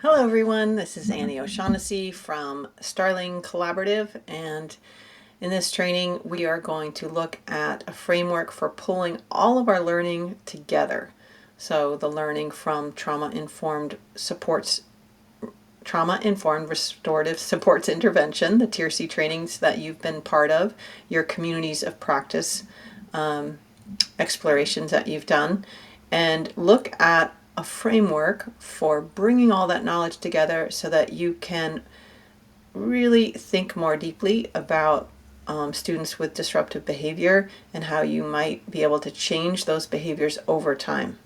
Hello everyone, this is Annie O'Shaughnessy from Starling Collaborative, and in this training we are going to look at a framework for pulling all of our learning together. So the learning from trauma-informed restorative supports intervention, the TIRSI trainings that you've been part of, your communities of practice explorations that you've done, and look at a framework for bringing all that knowledge together so that you can really think more deeply about students with disruptive behavior and how you might be able to change those behaviors over time.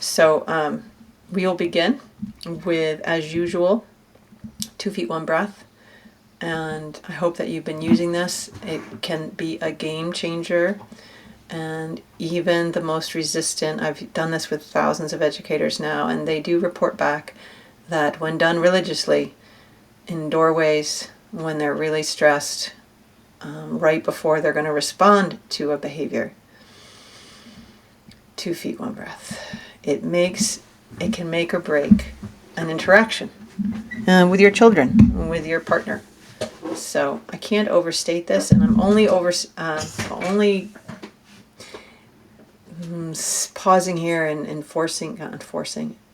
So we will begin with, as usual, 2 feet, 1 breath. And I hope that you've been using this. It can be a game changer. And even the most resistant, I've done this with thousands of educators now, and they do report back that when done religiously, in doorways, when they're really stressed, right before they're going to respond to a behavior, 2 feet, 1 breath. It can make or break an interaction with your children, with your partner. So I can't overstate this, and I'm only pausing here and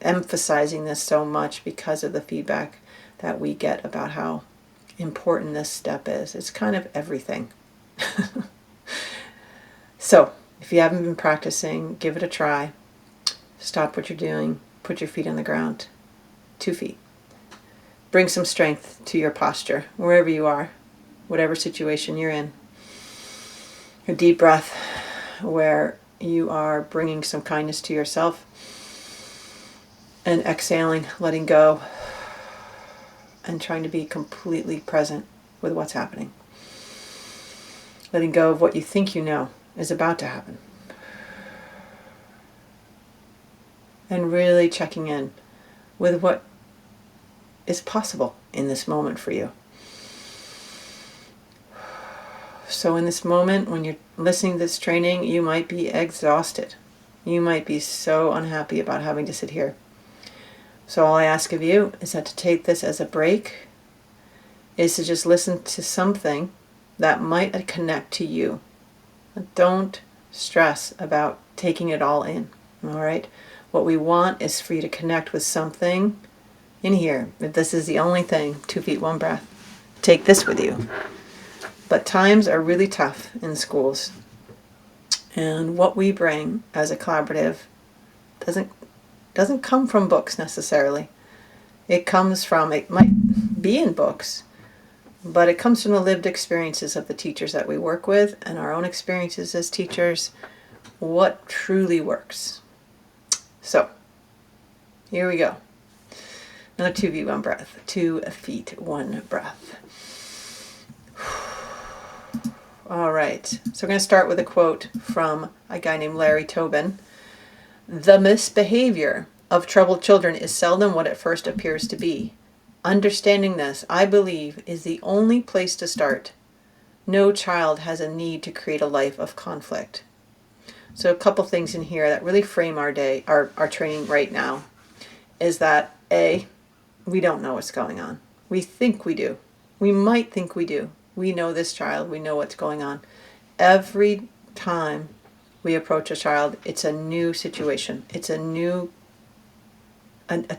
emphasizing this so much because of the feedback that we get about how important this step is. It's kind of everything. So if you haven't been practicing, give it a try. Stop what you're doing. Put your feet on the ground. 2 feet. Bring some strength to your posture, wherever you are, whatever situation you're in. A deep breath where you are bringing some kindness to yourself and exhaling, letting go, and trying to be completely present with what's happening. Letting go of what you think you know is about to happen. And really checking in with what is possible in this moment for you. So in this moment, when you're listening to this training, you might be exhausted. You might be so unhappy about having to sit here. So all I ask of you is that to take this as a break, is to just listen to something that might connect to you. Don't stress about taking it all in, all right? What we want is for you to connect with something in here. If this is the only thing, 2 feet, 1 breath, take this with you. But times are really tough in schools. And what we bring as a collaborative doesn't come from books necessarily. It might be in books, but it comes from the lived experiences of the teachers that we work with and our own experiences as teachers, what truly works. So, here we go. Another 2 feet, 1 breath. 2 feet, 1 breath. All right, so we're going to start with a quote from a guy named Larry Tobin. "The misbehavior of troubled children is seldom what it first appears to be. Understanding this, I believe, is the only place to start. No child has a need to create a life of conflict." So a couple things in here that really frame our day, our training right now, is that A, we don't know what's going on. We think we do. We might think we do. We know this child. We know what's going on. Every time we approach a child, it's a new situation. It's a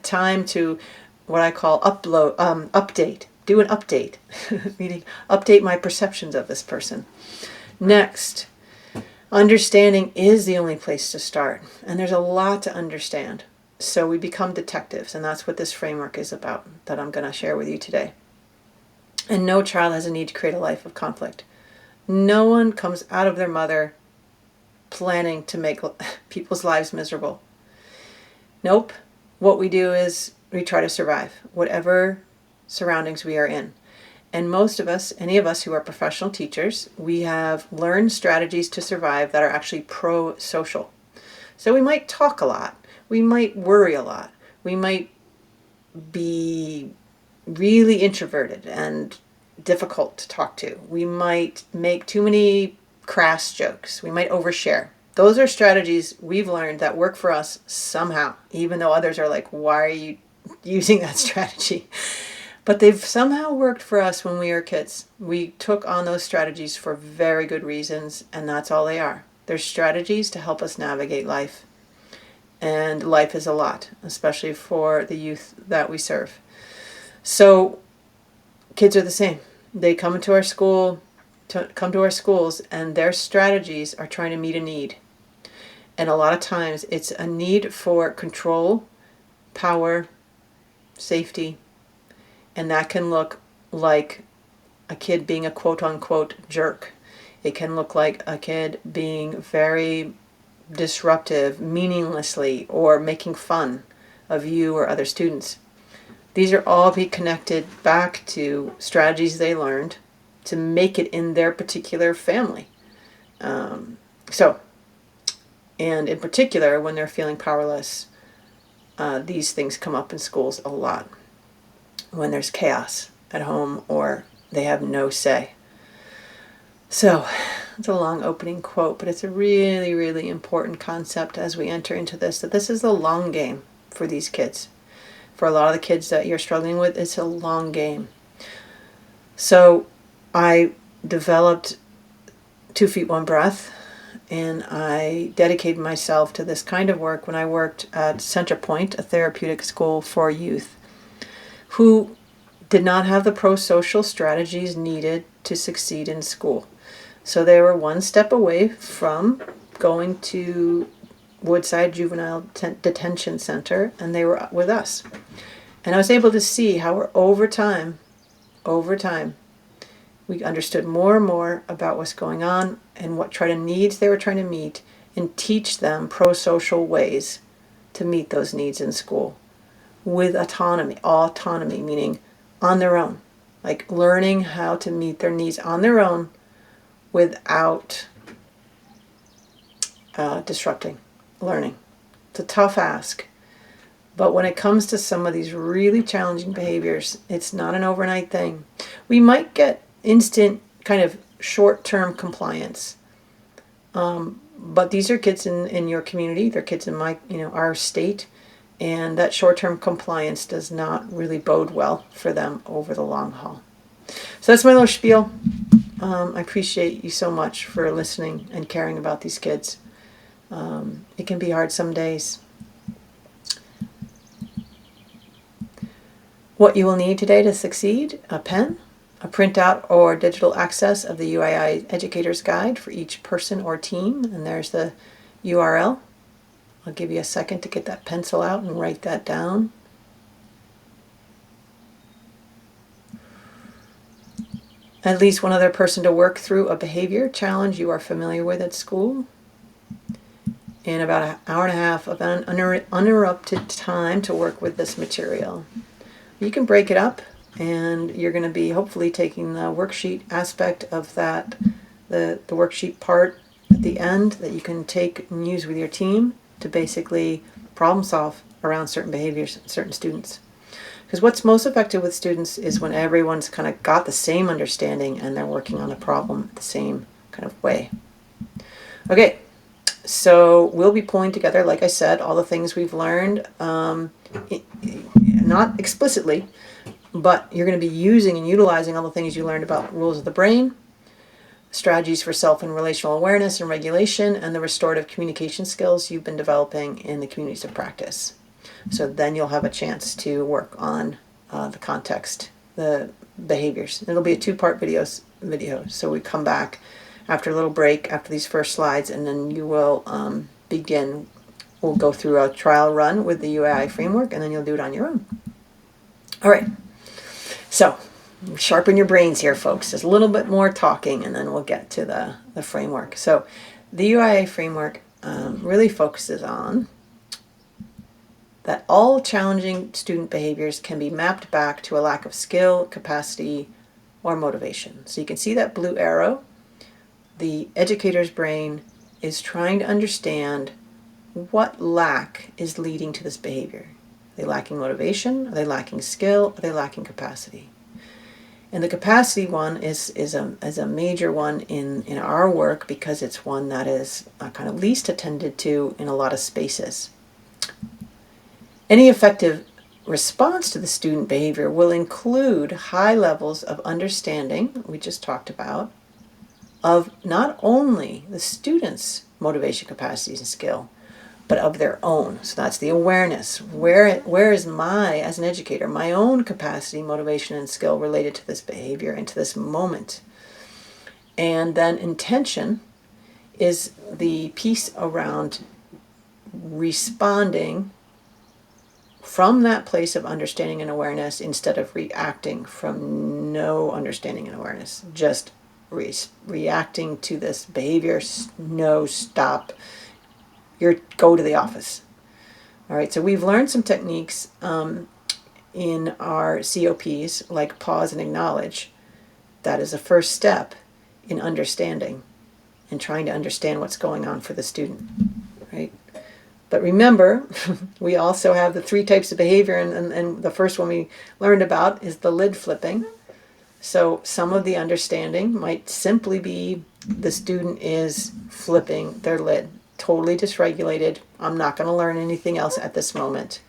time to what I call update. Do an update. Meaning update my perceptions of this person. Next, understanding is the only place to start. And there's a lot to understand. So we become detectives, and that's what this framework is about that I'm going to share with you today. And no child has a need to create a life of conflict. No one comes out of their mother planning to make people's lives miserable. Nope. What we do is we try to survive whatever surroundings we are in. And most of us, any of us who are professional teachers, we have learned strategies to survive that are actually pro-social. So we might talk a lot. We might worry a lot. We might be really introverted and difficult to talk to. We might make too many crass jokes. We might overshare. Those are strategies we've learned that work for us somehow, even though others are like, why are you using that strategy. But they've somehow worked for us when we were kids. We took on those strategies for very good reasons, and that's all they are. They're strategies to help us navigate life. And life is a lot, especially for the youth that we serve. So kids are the same. They come to our schools, and their strategies are trying to meet a need. And a lot of times it's a need for control, power, safety, and that can look like a kid being a quote-unquote jerk. It can look like a kid being very disruptive, meaninglessly, or making fun of you or other students. These are all be connected back to strategies they learned to make it in their particular family. And in particular, when they're feeling powerless, these things come up in schools a lot. When there's chaos at home or they have no say. So, it's a long opening quote, but it's a really, really important concept as we enter into this, that this is the long game for these kids. For a lot of the kids that you're struggling with, it's a long game. So, I developed 2 Feet, 1 Breath, and I dedicated myself to this kind of work when I worked at Centerpoint, a therapeutic school for youth, who did not have the pro-social strategies needed to succeed in school. So they were one step away from going to Woodside Juvenile Detention Center, and they were with us. And I was able to see how over time, we understood more and more about what's going on and what needs they were trying to meet, and teach them pro-social ways to meet those needs in school. With autonomy meaning on their own, like learning how to meet their needs on their own without disrupting learning. It's a tough ask, but when it comes to some of these really challenging behaviors, it's not an overnight thing. We might get instant kind of short-term compliance, but these are kids in your community. They're kids in our state. And that short-term compliance does not really bode well for them over the long haul. So that's my little spiel. I appreciate you so much for listening and caring about these kids. It can be hard some days. What you will need today to succeed: a pen, a printout or digital access of the UAI Educator's Guide for each person or team. And there's the URL. I'll give you a second to get that pencil out and write that down. At least one other person to work through a behavior challenge you are familiar with at school. And about an hour and a half of uninterrupted time to work with this material. You can break it up, and you're going to be hopefully taking the worksheet aspect of that, the worksheet part at the end that you can take and use with your team to basically problem solve around certain behaviors, certain students. Because what's most effective with students is when everyone's kind of got the same understanding and they're working on a problem the same kind of way. Okay, so we'll be pulling together, like I said, all the things we've learned, not explicitly, but you're going to be using and utilizing all the things you learned about rules of the brain, strategies for self and relational awareness and regulation, and the restorative communication skills you've been developing in the communities of practice. So then you'll have a chance to work on the context, the behaviors. It'll be a 2-part video. So we come back after a little break after these first slides, and then you will begin. We'll go through a trial run with the UAI Framework, and then you'll do it on your own. All right. So sharpen your brains here, folks. There's a little bit more talking, and then we'll get to the framework. So the UAI Framework really focuses on that all challenging student behaviors can be mapped back to a lack of skill, capacity, or motivation. So you can see that blue arrow. The educator's brain is trying to understand what lack is leading to this behavior. Are they lacking motivation? Are they lacking skill? Are they lacking capacity? And the capacity one is a major one in our work, because it's one that is kind of least attended to in a lot of spaces. Any effective response to the student behavior will include high levels of understanding, we just talked about, of not only the student's motivation, capacities, and skill, but of their own. So that's the awareness. Where is my, as an educator, my own capacity, motivation, and skill related to this behavior and to this moment? And then intention is the piece around responding from that place of understanding and awareness instead of reacting from no understanding and awareness. Just reacting to this behavior, no, stop, go to the office. All right, so we've learned some techniques in our COPs, like pause and acknowledge. That is the first step in understanding and trying to understand what's going on for the student, right? But remember, we also have the 3 types of behavior, and the first one we learned about is the lid flipping. So some of the understanding might simply be the student is flipping their lid, totally dysregulated. I'm not going to learn anything else at this moment,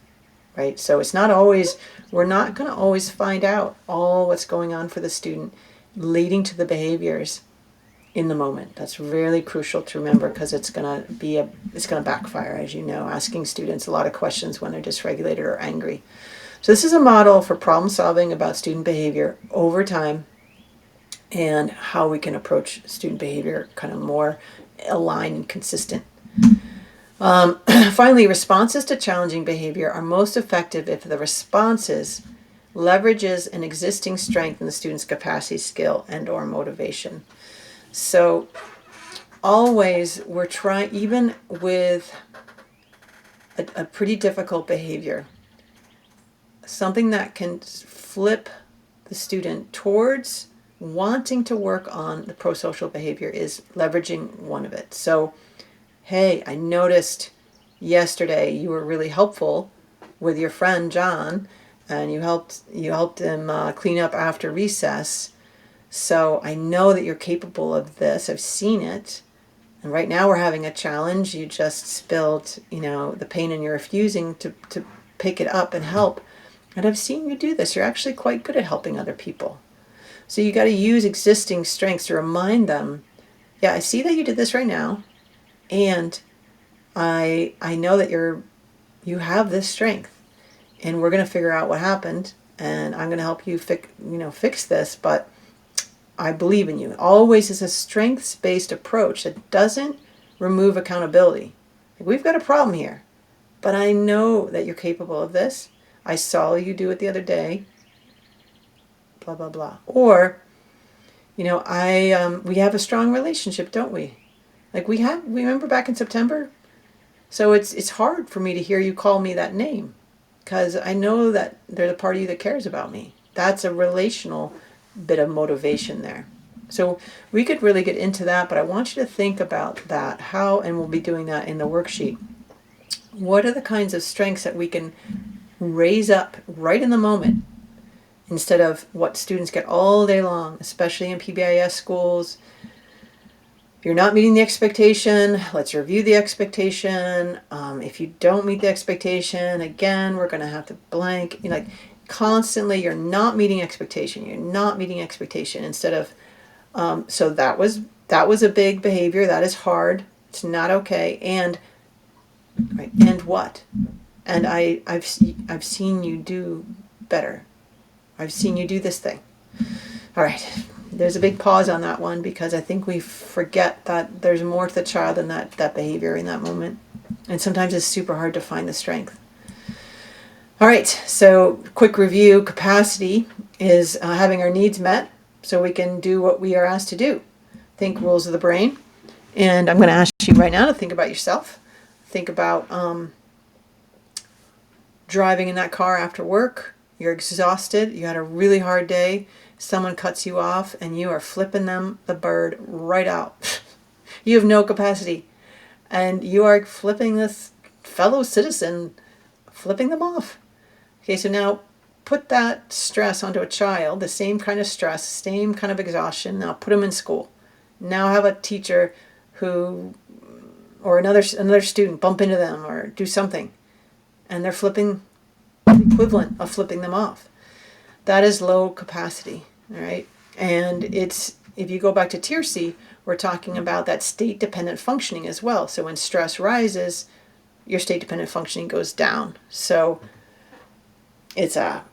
right? So it's not always, we're not going to always find out all what's going on for the student leading to the behaviors in the moment. That's really crucial to remember, because it's going to backfire, as you know, asking students a lot of questions when they're dysregulated or angry. So this is a model for problem solving about student behavior over time and how we can approach student behavior kind of more aligned and consistent. Finally, responses to challenging behavior are most effective if the responses leverages an existing strength in the student's capacity, skill, and or motivation. So always we're trying, even with a pretty difficult behavior, something that can flip the student towards wanting to work on the pro-social behavior is leveraging one of it. So, hey, I noticed yesterday you were really helpful with your friend John, and you helped him clean up after recess. So I know that you're capable of this. I've seen it. And right now we're having a challenge. You just spilled, the pain and you're refusing to pick it up and help. And I've seen you do this. You're actually quite good at helping other people. So you got to use existing strengths to remind them, yeah, I see that you did this right now. And I know that you have this strength. And we're going to figure out what happened. And I'm going to help you fix this. But I believe in you. Always is a strengths-based approach that doesn't remove accountability. We've got a problem here, but I know that you're capable of this. I saw you do it the other day. Blah blah blah. Or, we have a strong relationship, don't we? We remember back in September. So it's hard for me to hear you call me that name, because I know that there's a part of you that cares about me. That's a relational bit of motivation there. So we could really get into that, but I want you to think about that, and we'll be doing that in the worksheet. What are the kinds of strengths that we can raise up right in the moment, instead of what students get all day long, especially in PBIS schools? If you're not meeting the expectation, let's review the expectation. If you don't meet the expectation, again, we're going to have to blank. Constantly, you're not meeting expectation. You're not meeting expectation. Instead of, so that was a big behavior. That is hard. It's not okay. And what? And I've seen you do better. I've seen you do this thing. All right. There's a big pause on that one, because I think we forget that there's more to the child than that behavior in that moment. And sometimes it's super hard to find the strength. All right, so quick review. Capacity is having our needs met so we can do what we are asked to do. Think rules of the brain. And I'm going to ask you right now to think about yourself. Think about driving in that car after work. You're exhausted. You had a really hard day. Someone cuts you off and you are flipping them the bird right out. You have no capacity. And you are flipping this fellow citizen, flipping them off. Okay, so now put that stress onto a child, the same kind of stress, same kind of exhaustion. Now put them in school. Now have a teacher or another student bump into them or do something, and they're flipping the equivalent of flipping them off. That is low capacity, all right? And it's, if you go back to TIRSI, we're talking about that state-dependent functioning as well. So when stress rises, your state-dependent functioning goes down. So it's a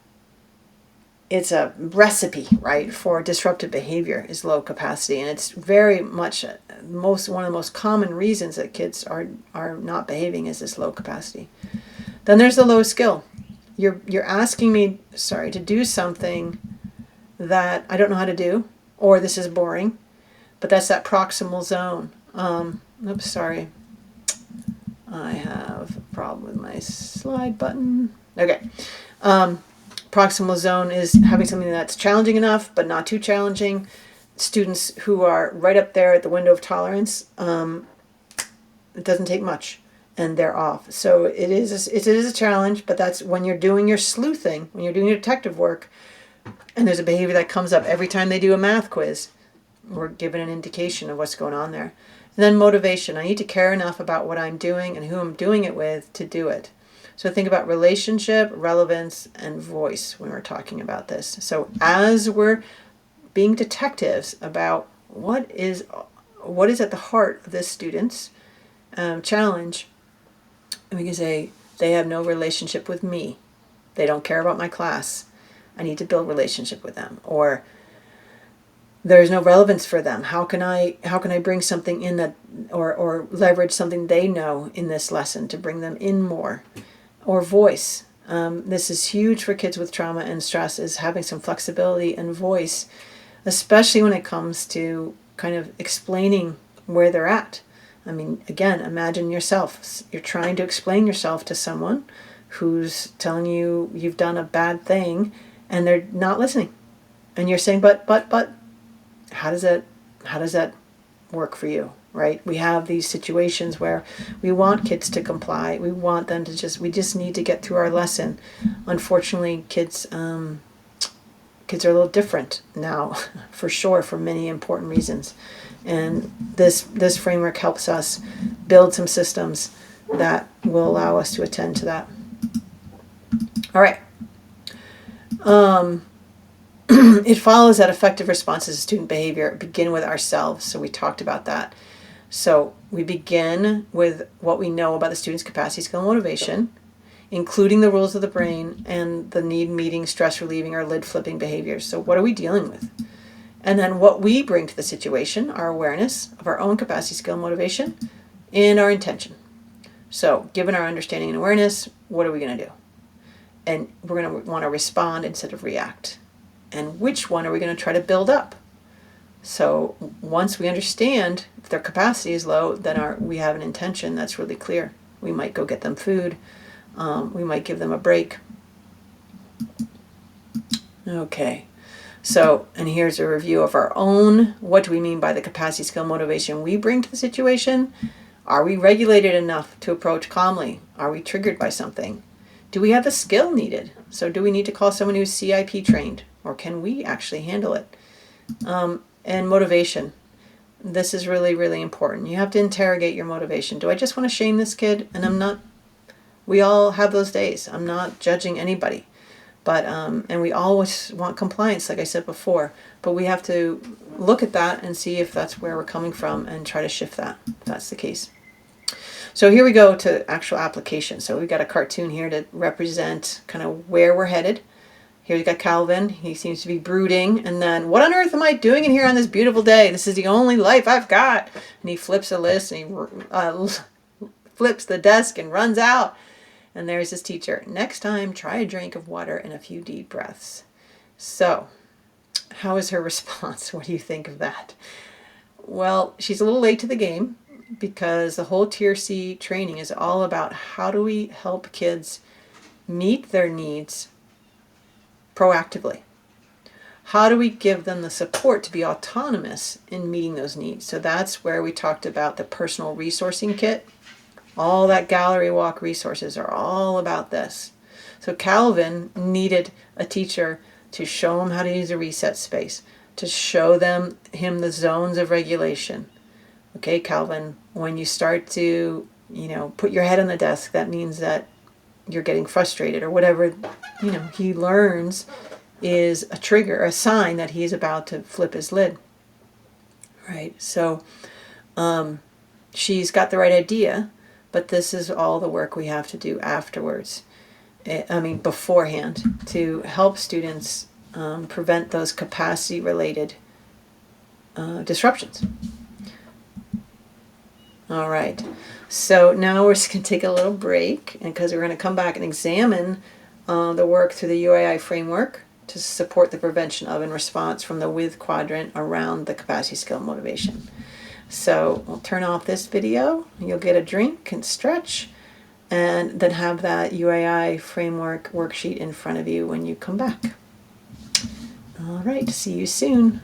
recipe, right, for disruptive behavior is low capacity, and it's very much one of the most common reasons that kids are not behaving is this low capacity. Then there's the low skill. You're asking me, sorry, to do something that I don't know how to do, or this is boring, but that's that proximal zone. Oops, sorry. I have a problem with my slide button. Okay. Proximal zone is having something that's challenging enough, but not too challenging. Students who are right up there at the window of tolerance, it doesn't take much, and they're off. So it is a challenge, but that's when you're doing your sleuthing, when you're doing your detective work, and there's a behavior that comes up every time they do a math quiz, we're given an indication of what's going on there. And then motivation. I need to care enough about what I'm doing and who I'm doing it with to do it. So think about relationship, relevance, and voice when we're talking about this. So as we're being detectives about what is at the heart of this student's challenge, and we can say, they have no relationship with me. They don't care about my class. I need to build relationship with them. Or there's no relevance for them. How can I bring something in that, or leverage something they know in this lesson to bring them in more? Or voice. This is huge for kids with trauma and stress, is having some flexibility and voice, especially when it comes to kind of explaining where they're at. I mean, again, imagine yourself. You're trying to explain yourself to someone who's telling you you've done a bad thing and they're not listening. And you're saying, but, how does that work for you? Right? We have these situations where we want kids to comply. We want them to we just need to get through our lesson. Unfortunately, kids are a little different now, for sure, for many important reasons. And this framework helps us build some systems that will allow us to attend to that. All right. It follows that effective responses to student behavior begin with ourselves. So we talked about that. So we begin with what we know about the student's capacity, skill, and motivation, including the rules of the brain and the need meeting, stress relieving, or lid flipping behaviors. So what are we dealing with? And then what we bring to the situation, our awareness of our own capacity, skill, and motivation, and our intention. So given our understanding and awareness, what are we going to do? And we're going to want to respond instead of react. And which one are we going to try to build up? So once we understand if their capacity is low, then we have an intention that's really clear. We might go get them food. We might give them a break. Okay. So, and here's a review of our own. What do we mean by the capacity, skill, motivation we bring to the situation? Are we regulated enough to approach calmly? Are we triggered by something? Do we have the skill needed? So do we need to call someone who's CIP trained? Or can we actually handle it? And motivation. This is really, really important. You have to interrogate your motivation. Do I just want to shame this kid? And I'm not. We all have those days. I'm not judging anybody. But, and we always want compliance, like I said before. But we have to look at that and see if that's where we're coming from and try to shift that, if that's the case. So here we go to actual application. So we've got a cartoon here to represent kind of where we're headed. Here we've got Calvin. He seems to be brooding. And then, what on earth am I doing in here on this beautiful day? This is the only life I've got. And he flips a list and he flips the desk and runs out. And there's his teacher. Next time, try a drink of water and a few deep breaths. So, how is her response? What do you think of that? Well, she's a little late to the game because the whole TIRSI training is all about how do we help kids meet their needs proactively. How do we give them the support to be autonomous in meeting those needs? So that's where we talked about the personal resourcing kit. All that gallery walk resources are all about this. So Calvin needed a teacher to show him how to use a reset space, to show him the zones of regulation. Okay, Calvin, when you start to, put your head on the desk, that means that you're getting frustrated or whatever, he learns is a trigger, a sign that he's about to flip his lid. Right? So she's got the right idea, but this is all the work we have to do afterwards. Beforehand, to help students prevent those capacity-related disruptions. All right. So now we're just going to take a little break, and because we're going to come back and examine the work through the UAI Framework to support the prevention of and response from the with quadrant around the capacity, skill, and motivation. So we'll turn off this video, you'll get a drink and stretch, and then have that UAI Framework worksheet in front of you when you come back. All right, see you soon.